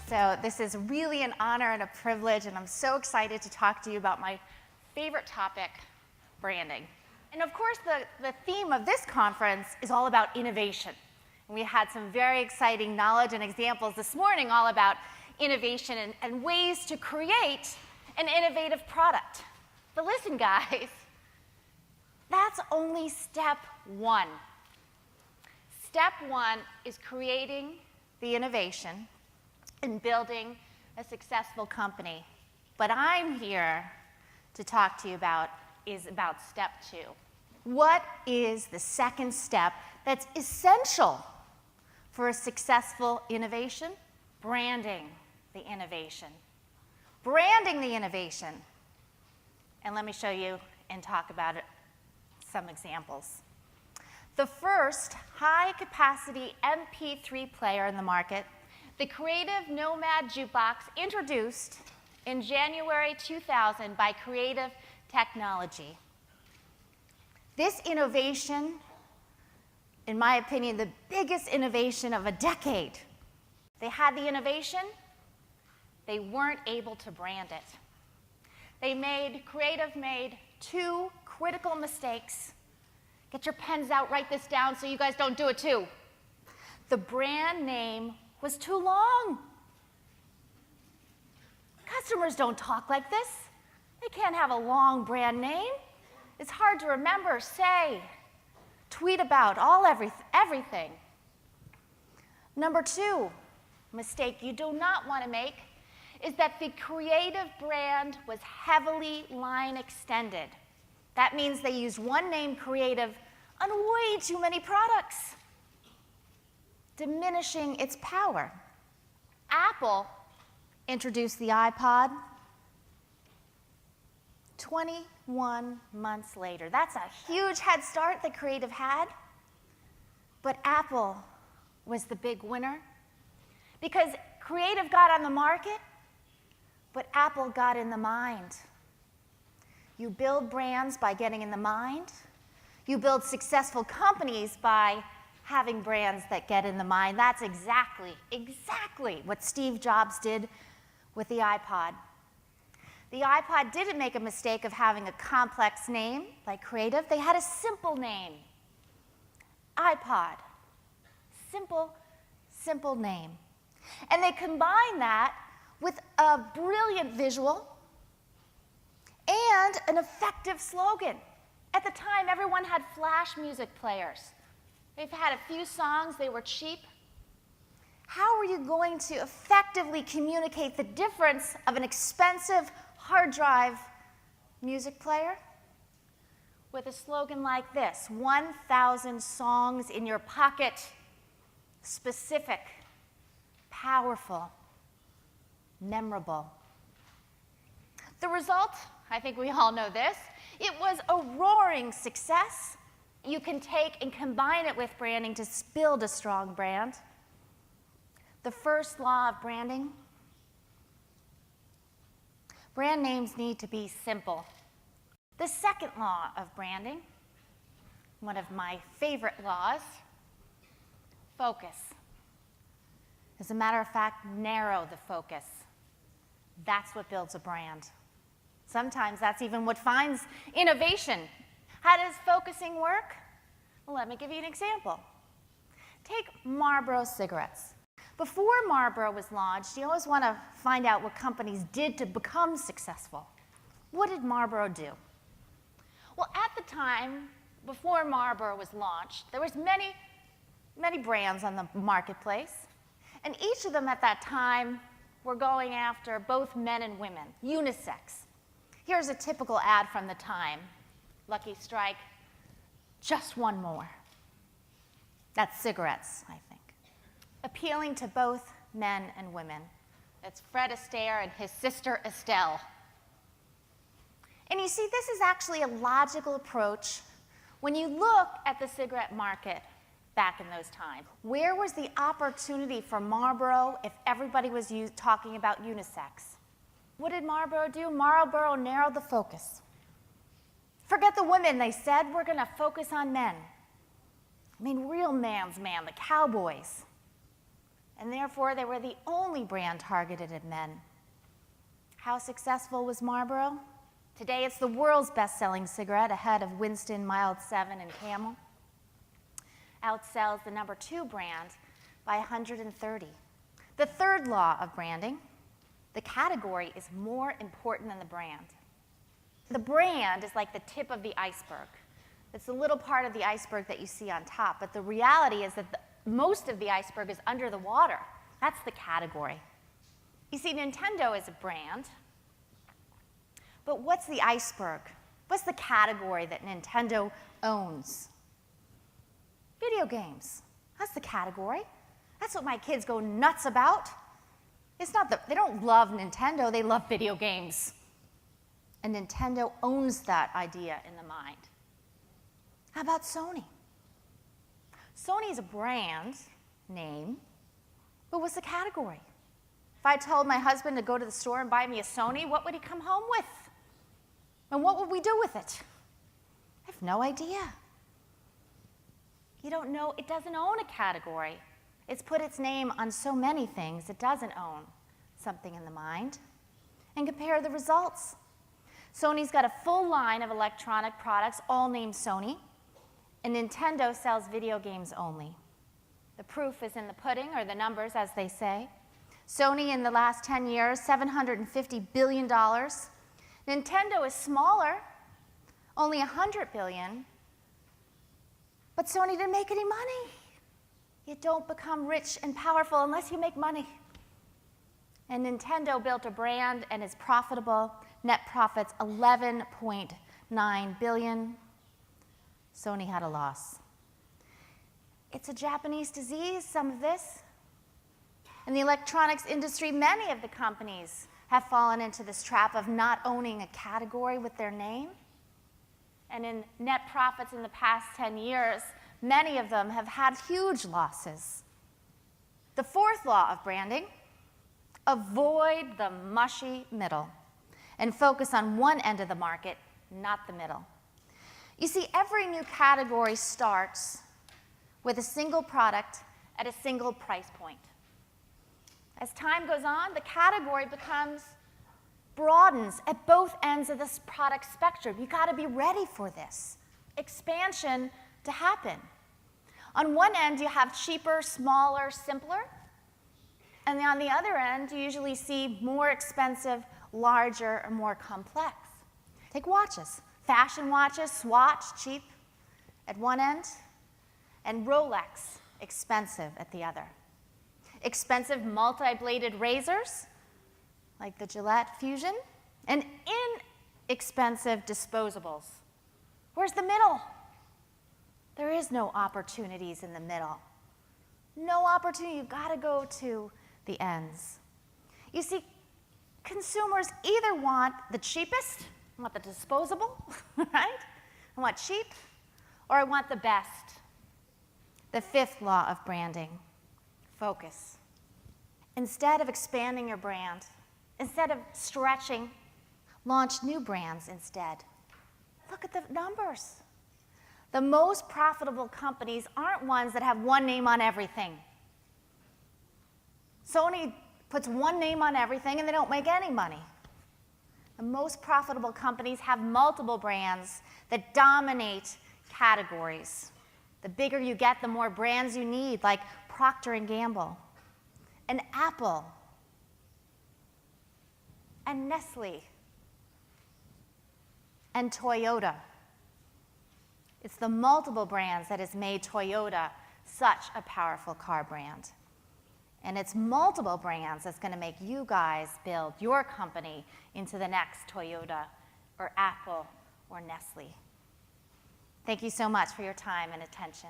So this is really an honor and a privilege, and I'm so excited to talk to you about my favorite topic, branding. And of course, the theme of this conference is all about innovation. And we had some very exciting knowledge and examples this morning all about innovation and ways to create an innovative product. But listen, guys, that's only step one. Step one is creating the innovation and building a successful company. But I'm here to talk to you about step two. What is the second step that's essential for a successful innovation? Branding the innovation. Branding the innovation. And let me show you and talk about it, some examples. The first high-capacity MP3 player in the market, the Creative Nomad Jukebox, introduced in January 2000 by Creative Technology. This innovation, in my opinion, the biggest innovation of a decade. They had the innovation, they weren't able to brand it. Creative made two critical mistakes. Get your pens out, write this down so you guys don't do it too. The brand name was too long. Customers don't talk like this. They can't have a long brand name. It's hard to remember, say, tweet about, everything. Number two mistake you do not want to make is that the creative brand was heavily line extended. That means they used one name, creative, on way too many products, diminishing its power. Apple introduced the iPod 21 months later. That's a huge head start that Creative had. But Apple was the big winner because Creative got on the market, but Apple got in the mind. You build brands by getting in the mind. You build successful companies by having brands that get in the mind. That's exactly what Steve Jobs did with the iPod. The iPod didn't make a mistake of having a complex name like Creative. They had a simple name, iPod. Simple name. And they combined that with a brilliant visual and an effective slogan. At the time, everyone had flash music players. They've had a few songs, they were cheap. How are you going to effectively communicate the difference of an expensive hard drive music player with a slogan like this: 1,000 songs in your pocket, specific, powerful, memorable. The result, I think we all know this, it was a roaring success. You can take and combine it with branding to build a strong brand. The first law of branding: brand names need to be simple. The second law of branding, one of my favorite laws, focus. As a matter of fact, narrow the focus. That's what builds a brand. Sometimes that's even what finds innovation. How does focusing work? Well, let me give you an example. Take Marlboro cigarettes. Before Marlboro was launched, you always want to find out what companies did to become successful. What did Marlboro do? Well, at the time, before Marlboro was launched, there was many brands on the marketplace, and each of them at that time were going after both men and women, unisex. Here's a typical ad from the time. Lucky Strike, just one more. That's cigarettes, I think. Appealing to both men and women. That's Fred Astaire and his sister Estelle. And you see, this is actually a logical approach when you look at the cigarette market back in those times. Where was the opportunity for Marlboro if everybody was talking about unisex? What did Marlboro do? Marlboro narrowed the focus. Forget the women, they said. We're going to focus on men. I mean, real man's man, the cowboys. and therefore they were the only brand targeted at men. How successful was Marlboro? Today it's the world's best-selling cigarette, ahead of Winston, Mild 7, and Camel. Outsells the number 2 brand by 130. The third law of branding: the category is more important than the brand. The brand is like the tip of the iceberg. It's the little part of the iceberg that you see on top, but the reality is that most of the iceberg is under the water. That's the category. You see, Nintendo is a brand, but what's the iceberg? What's the category that Nintendo owns? Video games. That's the category. That's what my kids go nuts about. It's not that they don't love Nintendo, they love video games. And Nintendo owns that idea in the mind. How about Sony? Sony is a brand name, but what's the category? If I told my husband to go to the store and buy me a Sony, what would he come home with? And what would we do with it? I have no idea. You don't know, it doesn't own a category. It's put its name on so many things, it doesn't own something in the mind. And compare the results. Sony's got a full line of electronic products, all named Sony, and Nintendo sells video games only. The proof is in the pudding, or the numbers, as they say. Sony, in the last 10 years, $750 billion. Nintendo is smaller, only $100 billion, but Sony didn't make any money. You don't become rich and powerful unless you make money. And Nintendo built a brand and is profitable. Net profits $11.9 billion. Sony had a loss. It's a Japanese disease, some of this. In the electronics industry, many of the companies have fallen into this trap of not owning a category with their name. And in net profits in the past 10 years, many of them have had huge losses. The fourth law of branding: avoid the mushy middle and focus on one end of the market, not the middle. You see, every new category starts with a single product at a single price point. As time goes on, the category broadens at both ends of this product spectrum. You've got to be ready for this expansion to happen. On one end, you have cheaper, smaller, simpler. And on the other end, you usually see more expensive, larger, or more complex. Take watches. Fashion watches, Swatch, cheap at one end, and Rolex, expensive at the other. Expensive multi-bladed razors, like the Gillette Fusion, and inexpensive disposables. Where's the middle? There is no opportunities in the middle. No opportunity. You've got to go to the ends. You see, consumers either want the cheapest, want the disposable, right? I want cheap, or I want the best. The fifth law of branding: focus. Instead of expanding your brand, instead of stretching, launch new brands instead. Look at the numbers. The most profitable companies aren't ones that have one name on everything. Sony puts one name on everything and they don't make any money. The most profitable companies have multiple brands that dominate categories. The bigger you get, the more brands you need, like Procter & Gamble, and Apple, and Nestle, and Toyota. It's the multiple brands that has made Toyota such a powerful car brand. And it's multiple brands that's going to make you guys build your company into the next Toyota or Apple or Nestle. Thank you so much for your time and attention.